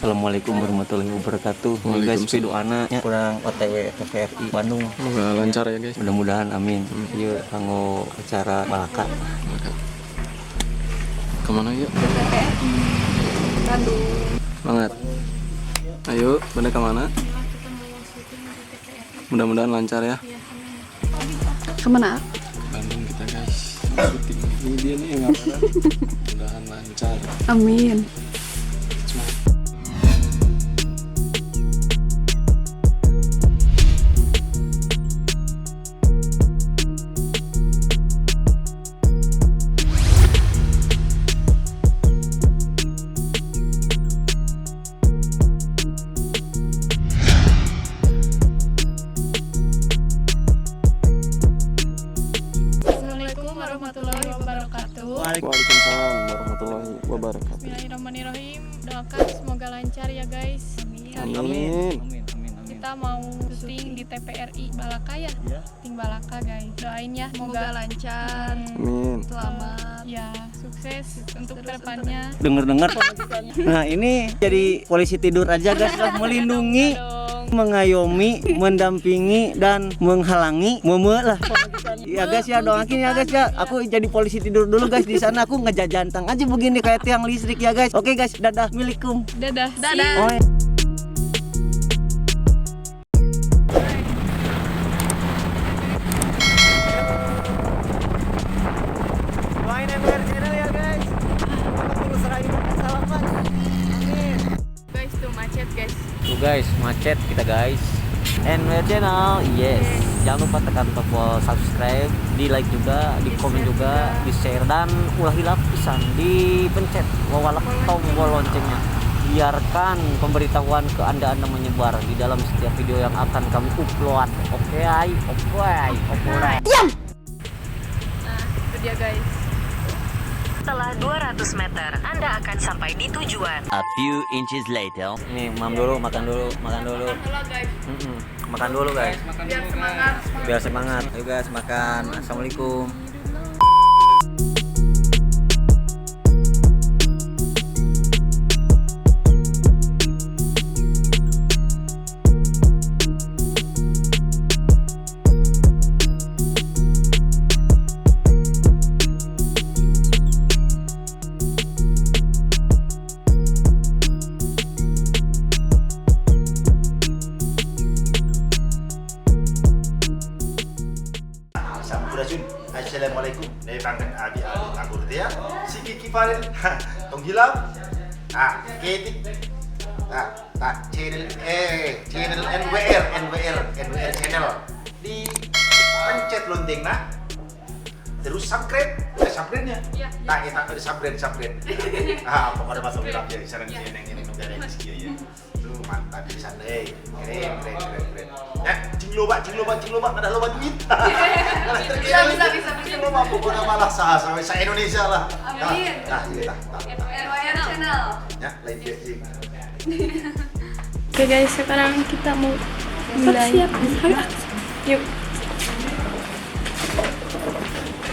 Assalamualaikum warahmatullahi wabarakatuh. Guys, doana kurang OTW TPRI Bandung. Semoga lancar ya guys. Mudah-mudahan amin. Yuk kanggo acara Malaka. Kemana yuk? TPRI Bandung. Banget. Ayo, benda kemana? Mudah-mudahan lancar ya. Kemana? Bandung kita guys. Syuting. Ini dia nih yang kamera. Mudah-mudahan lancar. Amin. Assalamualaikum warahmatullahi wabarakatuh. Waalaikumsalam warahmatullahi wabarakatuh. Bismillahirrahmanirrahim. Doakan semoga lancar ya guys. Amin. Kita mau syuting di TPRI Balaka ya. Syuting Balaka guys. Doain ya semoga lancar. Amin. Selamat. Ya, sukses untuk kedepannya. Dengar-dengar. Nah, ini jadi polisi tidur aja guys, lah melindungi, mengayomi, mendampingi dan menghalangi lah. Ya guys ya, doakin ya guys ya. Aku jadi polisi tidur dulu guys di sana, aku ngejajantang aja begini kayak tiang listrik ya guys. Oke guys, dadah, milikum. Dadah. Oh, ya. Doain NWR channel ya guys. 41.000 salaman. Amin. Guys, tuh macet guys. Tuh guys, macet kita guys. NWR channel, yes. Jangan lupa tekan tombol subscribe, di like juga, di komen juga, di share dan ulah hilap pisan dipencet wawalak tombol loncengnya. Biarkan pemberitahuan ke anda menyebar di dalam setiap video yang akan kami upload. Oke. Nah, itu dia guys. Setelah 200 meter, Anda akan sampai di tujuan. A few inches later. Nih, makan dulu. Makan dulu guys. Makan dulu guys. Biar semangat. Biar semangat. Ayo guys, makan. Assalamualaikum. Assalamualaikum. Dari pangkat Abi Anggur dia. Si Kiki Farel. Tong hilap. Ketik. Channel NWR channel. Di pencet lonceng nah. Terus subscribe nya. Kita ada subscribe. Pokoknya masuk hilap ya. Sarang ini negara yang sekian ya. Lu mantap di sana. Keren. Ya, cing loba, ada loba duit. Bisa. Loba pokoknya malah sampai Indonesia lah. Amin. Kita. NWR channel. Ya, lain dia. Oke guys, sekarang kita mau mulai. Yuk.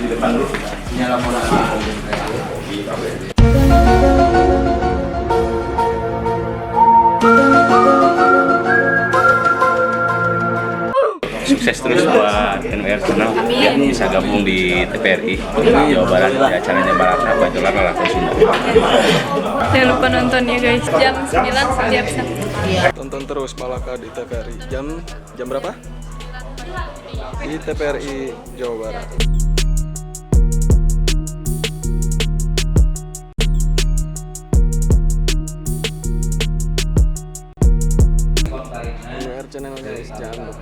Di depan dulu. Nyala modal. Sukses terus buat NWR Channel. Bisa gabung di TPRI Jawa Barat di acaranya Balaka Bajolan Lalakon Sunda. Jangan lupa nonton ya guys. Jam 9 setiap Sabtu. Tonton terus Malaka di TPRI. Jam berapa? Di TPRI Jawa Barat. NWR channel guys, jangan lupa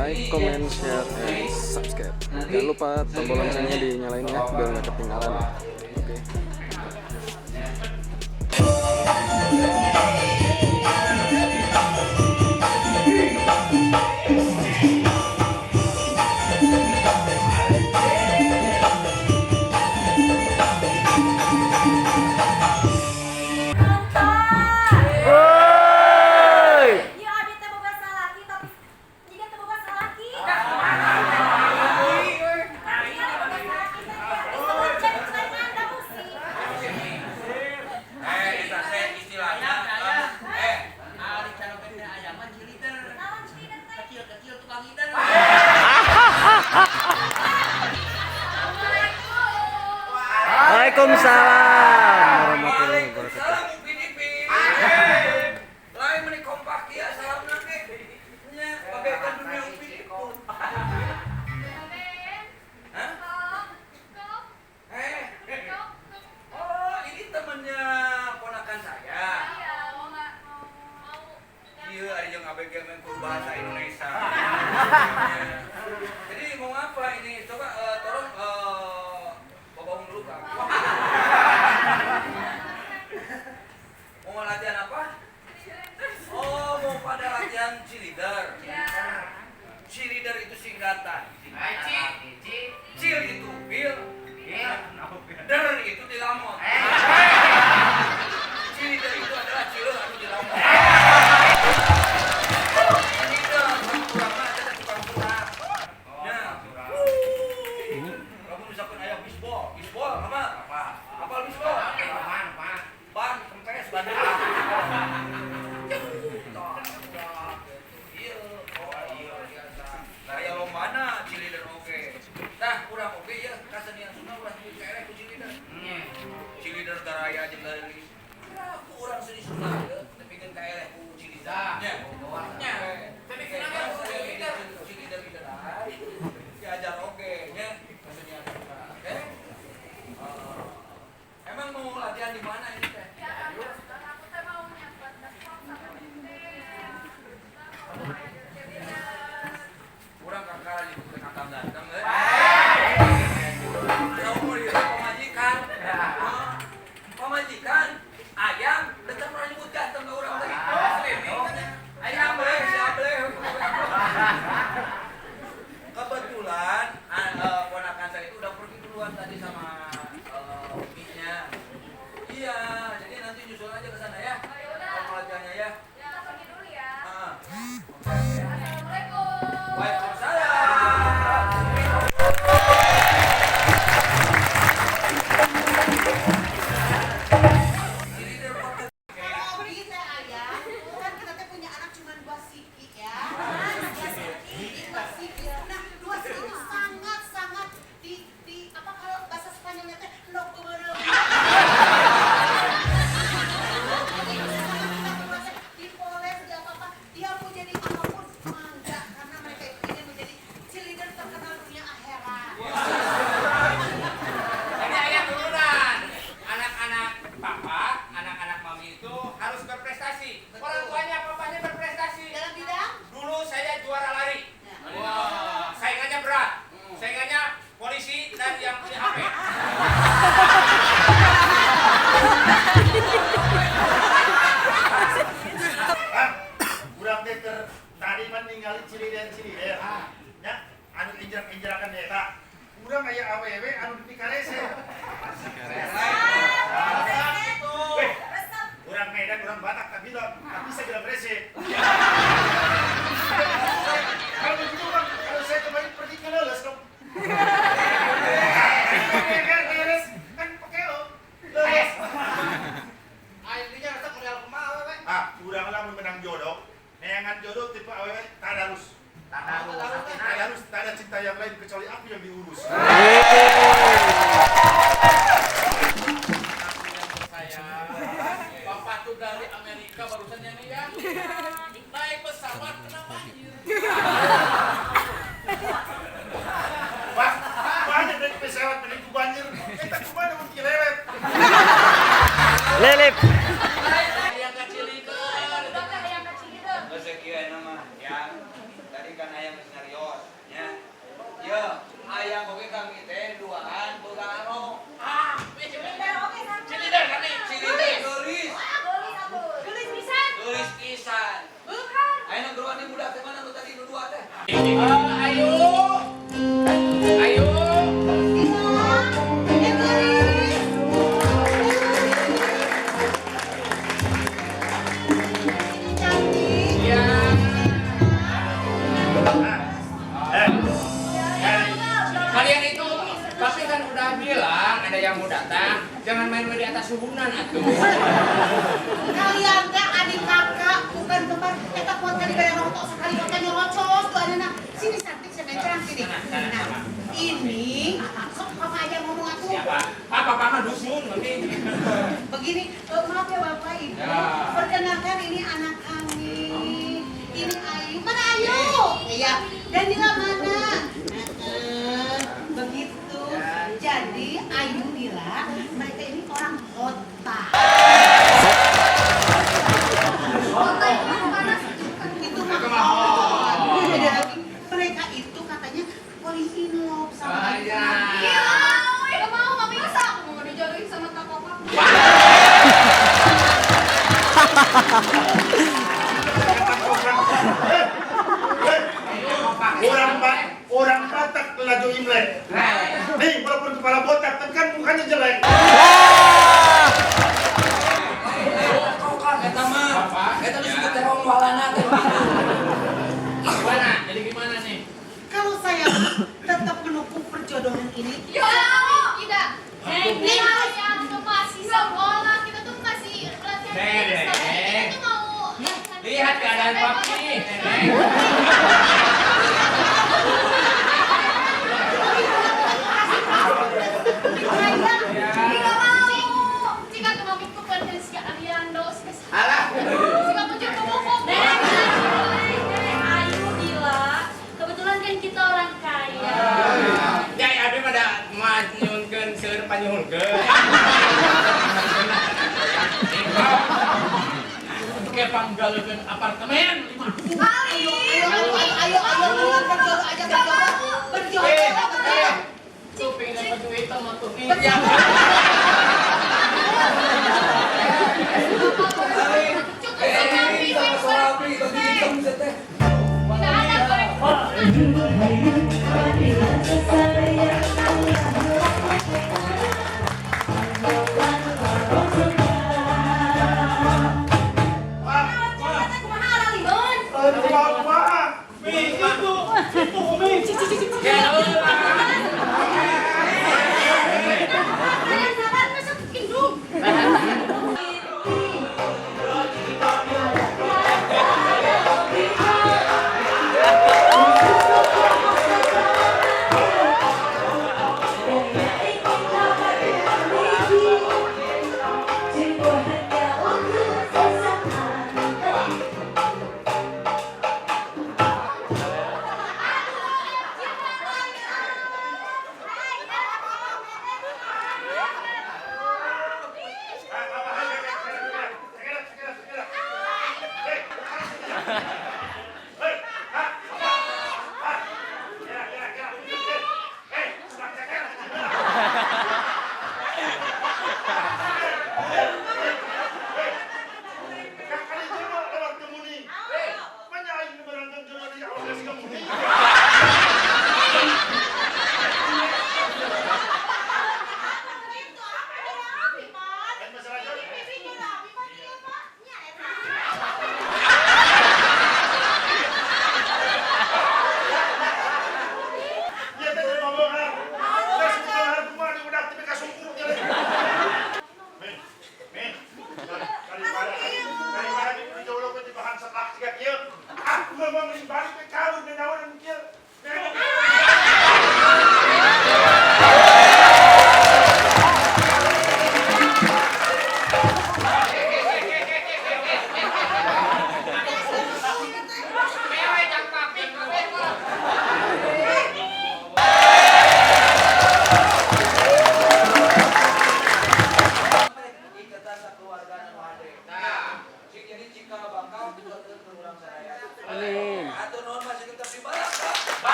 like, comment, share, dan subscribe. Jangan lupa tombol loncengnya dinyalain ya biar nggak ketinggalan. Oke. Waalaikumsalam warahmatullahi wabarakatuh. Lain meni kompak ya salam nanti. Nya bagaikan dunia upin ipin. Hah? Oh, ini temennya ponakan saya. Iya, ada yang ABG main bahasa Indonesia. Jadi mau apa ini? Coba tolong bawa dulu Kak. Mau latihan apa? Oh, mau pada latihan cheerleader. Cheerleader itu singkatan. Cheer itu Bill. Der itu dilamon. Cheerleader itu adalah cheer atau dilamon. Kamu misalkan ayam bisbol apa? Apa bisbol? Ban kempes bandel. Saya lombana cheerleader oke. Nah, kurang oke ya kasenian Sunda urang di daerah ku cheerleader. Cheerleader daraya jeung dari aku urang seni Sunda ya, tapi kan daerah ku cheerleader. Nya. Tapi kenapa cheerleader kita diajar oke nya kasenian Sunda. Oke? Emang mau latihan di mana ini teh? Kurang kakak di kakak ganteng deh. Kamu di pemajikan. Pemajikan ayam datang pernah nyebut ganteng ke orang tadi. Ayam boleh, siapa boleh. Kebetulan ponakan saya itu udah pergi duluan tadi sama Umi-nya. Iya, jadi nanti nyusul aja ke sana ya. Kalau latihannya ya. Kita pergi dulu ya. Waalaikumsalam. Ini ayah turunan. Anak-anak papa, anak-anak mami itu harus berprestasi. Orang tuanya, papanya berprestasi. Dalam bidang? Dulu saya juara lari. Wah, saingannya berat. Saingannya polisi dan yang punya HP. Urang teh tadi mah ningali Cileudeuh. Nya anu injak-injakan eta. Urang aya awewe anu di Pikarese. Weh, urang Medan, urang Batak tapi bisa bilang rese. Kalau begitu Bang, kalau saya kembali pergi ke Leles dong. Kan pakai lo. Leles. Akhirnya rasa modal kumaha we. Urang lamun menang jodoh. Neangan jodoh tipe awewe tadarus. Tadarus, tak ada cinta yang lain kecuali aku yang diurus. Saya Bapak tuh dari Amerika barusan nih ya. Naik pesawat kena banjir. Wah, banyak naik pesawat menuju banjir. Kita kemana mau kilewet? Lelep. Ayam kecil itu. Ayam kecil itu. Sekian nama yang tadi kan ayam scenarios ya. Ya, ayam oke kami teh duaan Bulgaro. Cilidar kami, cilidar tulis. Tulis pisan. Tulis pisan. Bukan. Ayo geruan yang muda teh mana lu tadi nu dua teh? Ayo. Ayo. Ya. Kalian itu pasti kan udah bilang ada yang mau datang, jangan main di atas suhunan atuh. Kalian teh adik kakak bukan kembar. Eta kuat kali bayar rotok sekali kakak nyolocos tuh anak. Sini cantik saya mencang sini. Nah, ini sok papa aja ngomong aku. Siapa? Papa mah dusun. Begini, maaf ya Bapak Ibu. Perkenalkan ini anak kami. Ini Ayu. Mana Ayu? Iya. Dan Dila mana? Begitu. Jadi Ayu Dila, mereka ini orang kota. Kota itu panas. Itu mahal. Beda lagi. Mereka itu katanya falling in love sama Ayu. Iya, gak mau, mami masa aku mau dijodohin sama tak papa. Orang Batak laju Imlek. Nih, walaupun kepala botak, tapi kan mukanya jelek. Kau kan eta mah. Eta disebut terong walana teh. Gimana? Jadi gimana nih? Kalau saya tetap mendukung perjodohan ini, Ya, tidak. Ini hanya untuk masih sekolah, kita tuh masih latihan kita tuh mau Lihat keadaan papi. tidak mau. Jika tuh mami tuh pada si Ariando, Alah. jika tuh jadi ngomong. Ayu Dila, kebetulan kan kita orang kaya. Ya, abi pada manyunkeun seueur panyunkeun. Kayak panggaleun apartemen. ayo berjodoh aja berjodoh. Tuh pengen dapat duit sama tuh. Cukup sekali, tidak ada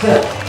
Set.